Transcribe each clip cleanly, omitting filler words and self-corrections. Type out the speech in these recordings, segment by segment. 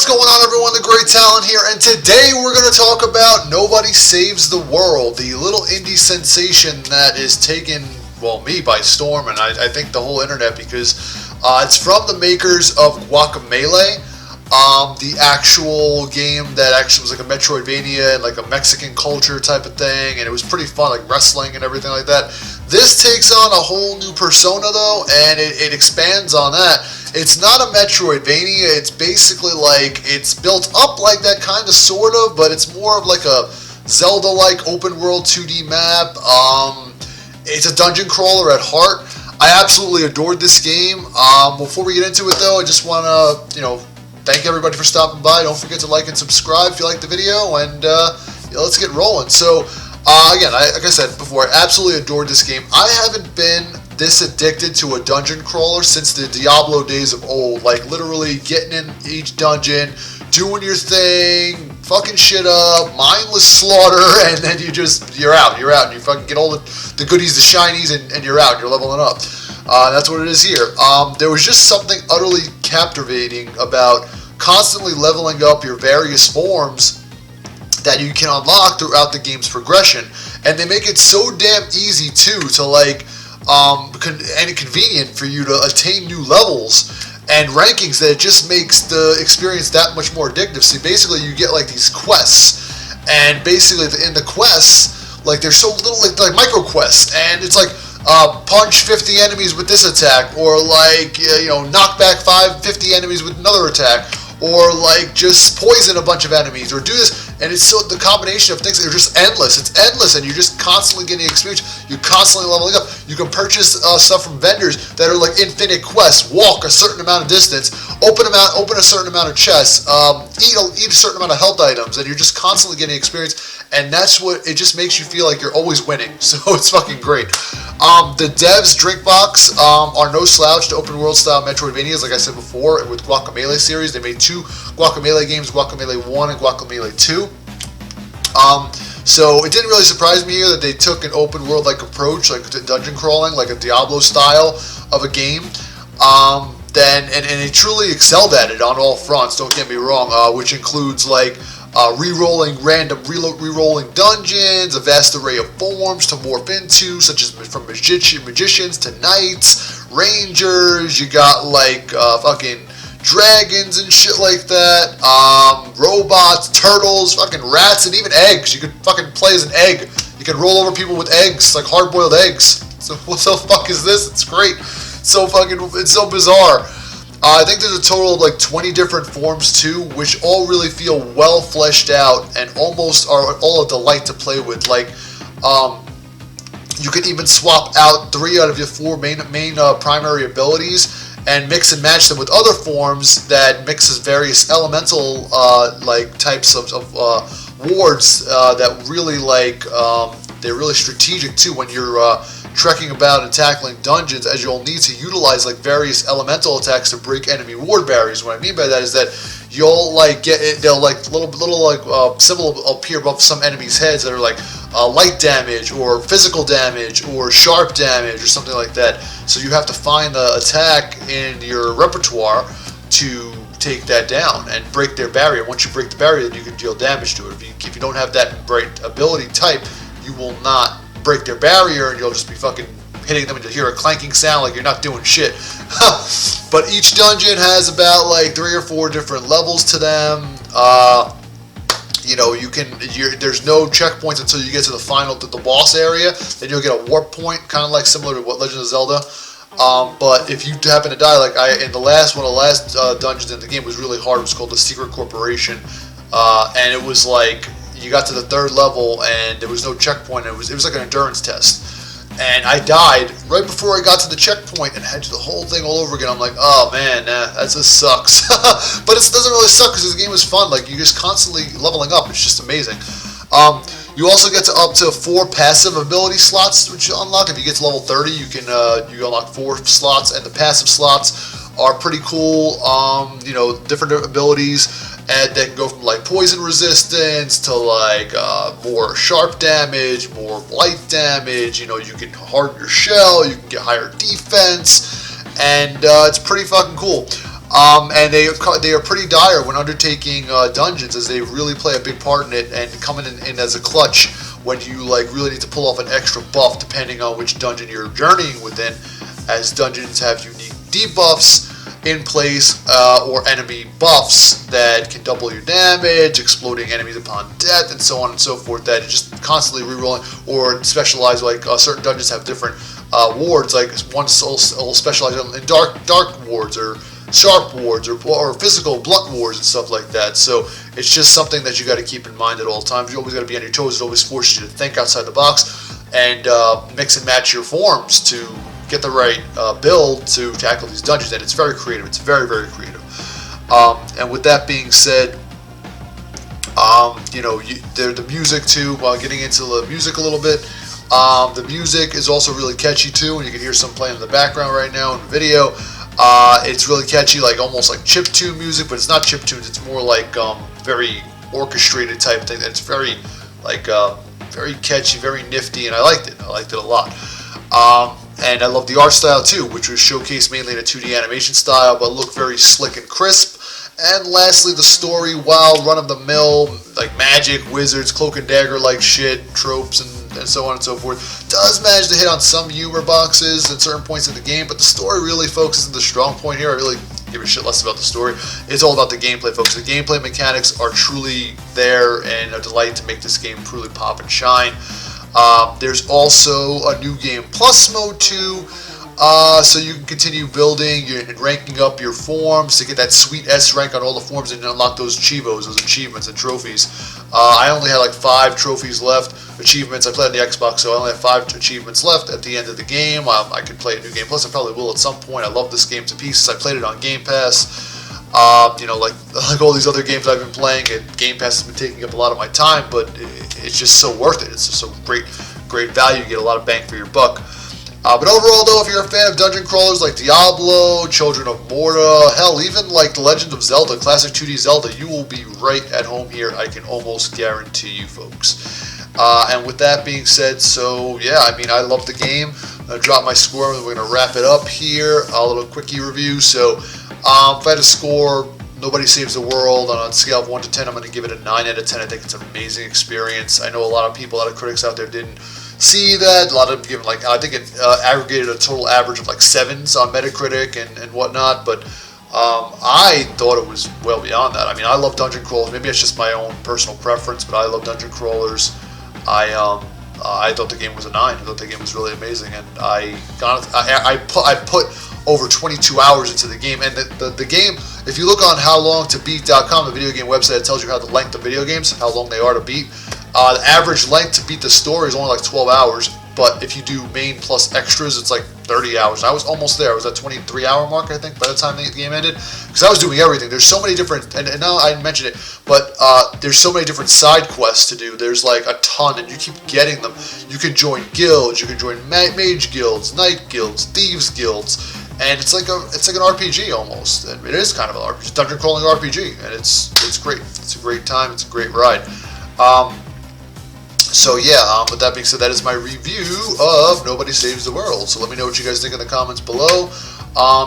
What's going on, everyone? The Great Talent here, and today we're going to talk about Nobody Saves the World, the little indie sensation that is taken, well, me by storm, and I think the whole internet, because it's from the makers of Guacamelee, the actual game that actually was like a Metroidvania, like a Mexican culture type of thing, and it was pretty fun, like wrestling and everything like that. This takes on a whole new persona, though, and it expands on that. It's not a Metroidvania, it's basically like, it's built up like that kind of, sort of, but it's more of like a Zelda-like open-world 2D map. It's a dungeon crawler at heart. I absolutely adored this game. Before we get into it, though, I just want to, thank everybody for stopping by. Don't forget to like and subscribe if you like the video, and let's get rolling. So, again, like I said before, I absolutely adored this game. I haven't been this addicted to a dungeon crawler since the Diablo days of old. Like, literally getting in each dungeon, doing your thing, fucking shit up, mindless slaughter, and then you're out, and you fucking get all the goodies, the shinies, and you're out, you're leveling up. That's what it is here. There was just something utterly captivating about constantly leveling up your various forms that you can unlock throughout the game's progression, and they make it so damn easy too to and convenient for you to attain new levels and rankings that it just makes the experience that much more addictive. See, basically you get like these quests, and basically in the quests, like there's so little like micro quests, and it's like punch 50 enemies with this attack, or like knock back 50 enemies with another attack, or like just poison a bunch of enemies, or do this, and it's so the combination of things that are just endless. It's endless, and you're just constantly getting experience. You're constantly leveling up. You can purchase stuff from vendors that are like infinite quests. Walk a certain amount of distance, open a certain amount of chests, eat a certain amount of health items, and you're just constantly getting experience. And that's what it just makes you feel like you're always winning. So it's fucking great. The devs Drinkbox are no slouch to open world style Metroidvanias, like I said before. With Guacamelee series, they made two Guacamelee games, Guacamelee 1 and Guacamelee 2. So it didn't really surprise me here that they took an open world like approach, like dungeon crawling, like a Diablo style of a game. And they truly excelled at it on all fronts. Don't get me wrong, which includes like re-rolling dungeons, a vast array of forms to morph into, such as from magicians to knights, rangers. You got like fucking dragons and shit like that, robots, turtles, fucking rats, and even eggs. You could fucking play as an egg. You can roll over people with eggs, like hard-boiled eggs. So what the fuck is this? It's great. It's so bizarre. I think there's a total of like 20 different forms too, which all really feel well fleshed out and almost are all a delight to play with. Like, you can even swap out 3 out of your 4 main primary abilities and mix and match them with other forms that mixes various elemental like types of wards that really they're really strategic too when you're trekking about and tackling dungeons, as you'll need to utilize like various elemental attacks to break enemy ward barriers. What I mean by that is that you'll like get it, they'll like little symbol will appear above some enemies' heads that are like light damage or physical damage or sharp damage or something like that. So you have to find the attack in your repertoire to take that down and break their barrier. Once you break the barrier, then you can deal damage to it. If you don't have that right ability type, you will not break their barrier, and you'll just be fucking hitting them, and you'll hear a clanking sound like you're not doing shit. But each dungeon has about like 3 or 4 different levels to them. There's no checkpoints until you get to the boss area. Then you'll get a warp point, kind of like similar to what Legend of Zelda. But if you happen to die, like in the last dungeons in the game was really hard. It was called the Secret Corporation, and it was like, you got to the 3rd level and there was no checkpoint. It was like an endurance test, and I died right before I got to the checkpoint and had to do the whole thing all over again. I'm like, oh man, that just sucks. But it doesn't really suck because this game is fun. Like, you're just constantly leveling up. It's just amazing. You also get to up to 4 passive ability slots, which you unlock. If you get to level 30, you can you unlock 4 slots, and the passive slots are pretty cool. Different abilities. And they can go from like poison resistance to like more sharp damage, more light damage. You can harden your shell, you can get higher defense, and it's pretty fucking cool. And they are pretty dire when undertaking dungeons, as they really play a big part in it and coming in as a clutch when you like really need to pull off an extra buff depending on which dungeon you're journeying within, as dungeons have unique debuffs in place or enemy buffs that can double your damage, exploding enemies upon death, and so on and so forth, that just constantly rerolling, or specialize, like certain dungeons have different wards, like one will specialize in dark wards or sharp wards or physical blunt wards and stuff like that. So it's just something that you got to keep in mind at all times. You always got to be on your toes. It always forces you to think outside the box and mix and match your forms to get the right build to tackle these dungeons. And it's very creative. It's very, very creative. And with that being said, the music too, getting into the music a little bit, the music is also really catchy too, and you can hear some playing in the background right now in the video. It's really catchy, like almost like chiptune music, but it's not chiptunes. It's more like very orchestrated type thing. It's very like very catchy, very nifty, and I liked it. I liked it a lot. And I love the art style too, which was showcased mainly in a 2D animation style, but looked very slick and crisp. And lastly, the story, while run-of-the-mill, like magic, wizards, cloak and dagger-like shit, tropes, and so on and so forth, does manage to hit on some humor boxes at certain points in the game, but the story really focuses on the strong point here. I really give a shit less about the story. It's all about the gameplay, folks. The gameplay mechanics are truly there and a delight to make this game truly pop and shine. There's also a new game plus mode too, so you can continue building and ranking up your forms to get that sweet S rank on all the forms and unlock those chivos, those achievements and trophies. I only had like 5 trophies left, achievements. I played on the Xbox, so I only have 5 achievements left at the end of the game. I could play a new game plus. I probably will at some point. I love this game to pieces. I played it on Game Pass. Like all these other games I've been playing, and Game Pass has been taking up a lot of my time, but it's just so worth it. It's just a great value. You get a lot of bang for your buck. But overall, though, if you're a fan of dungeon crawlers like Diablo, Children of Morta, hell, even like The Legend of Zelda, classic 2D Zelda, you will be right at home here. I can almost guarantee you, folks. And with that being said, so yeah, I mean, I love the game. I dropped my score. We're going to wrap it up here. A little quickie review. So if I had to score Nobody Saves the World on a scale of 1 to 10, I'm going to give it a 9 out of 10. I think it's an amazing experience. I know a lot of people, a lot of critics out there didn't see that. A lot of them giving, like, I think it aggregated a total average of like 7s on Metacritic and whatnot, but I thought it was well beyond that. I mean, I love dungeon crawlers. Maybe it's just my own personal preference, but I love dungeon crawlers. I thought the game was a 9. I thought the game was really amazing, and I put over 22 hours into the game. And the game, if you look on howlongtobeat.com, the video game website, it tells you how the length of video games, how long they are to beat. The average length to beat the story is only like 12 hours, but if you do main plus extras, it's like 30 hours. And I was almost there. I was at 23-hour mark, I think, by the time the game ended, because I was doing everything. There's so many different, and now I didn't mention it, but there's so many different side quests to do. There's like a ton, and you keep getting them. You can join guilds, you can join mage guilds, knight guilds, thieves guilds, and it's like an RPG almost. And it is kind of an RPG, dungeon crawling RPG, and it's great. It's a great time. It's a great ride. So yeah, with that being said, that is my review of Nobody Saves the World. So let me know what you guys think in the comments below.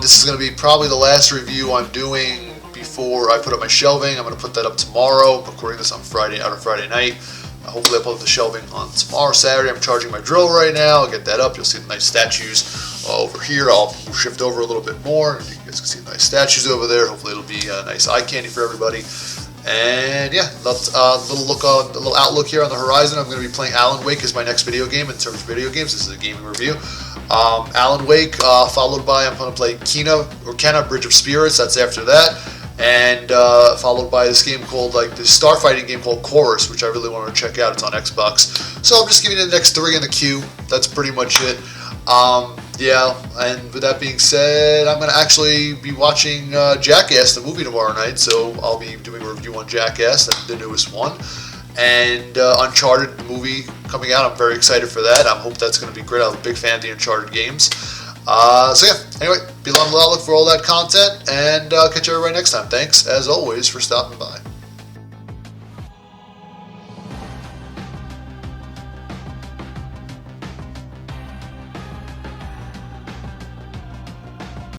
This is going to be probably the last review I'm doing before I put up my shelving. I'm going to put that up tomorrow. I'm recording this on Friday night. Hopefully I'll put up the shelving on tomorrow, Saturday. I'm charging my drill right now. I'll get that up. You'll see the nice statues over here. I'll shift over a little bit more. You guys can see the nice statues over there. Hopefully it'll be nice eye candy for everybody. And yeah, that's a little outlook here on the horizon. I'm going to be playing Alan Wake as my next video game in terms of video games. This is a gaming review. Alan Wake, followed by I'm going to play Kena Bridge of Spirits. That's after that, and followed by this game called this starfighting game called Chorus, which I really want to check out. It's on Xbox. So I'm just giving you the next 3 in the queue. That's pretty much it. Yeah, and with that being said, I'm going to actually be watching Jackass, the movie, tomorrow night, so I'll be doing a review on Jackass, the newest one. And Uncharted, the movie coming out, I'm very excited for that. I hope that's going to be great. I'm a big fan of the Uncharted games. So yeah, anyway, be on the lookout for all that content, and catch everybody next time. Thanks, as always, for stopping by.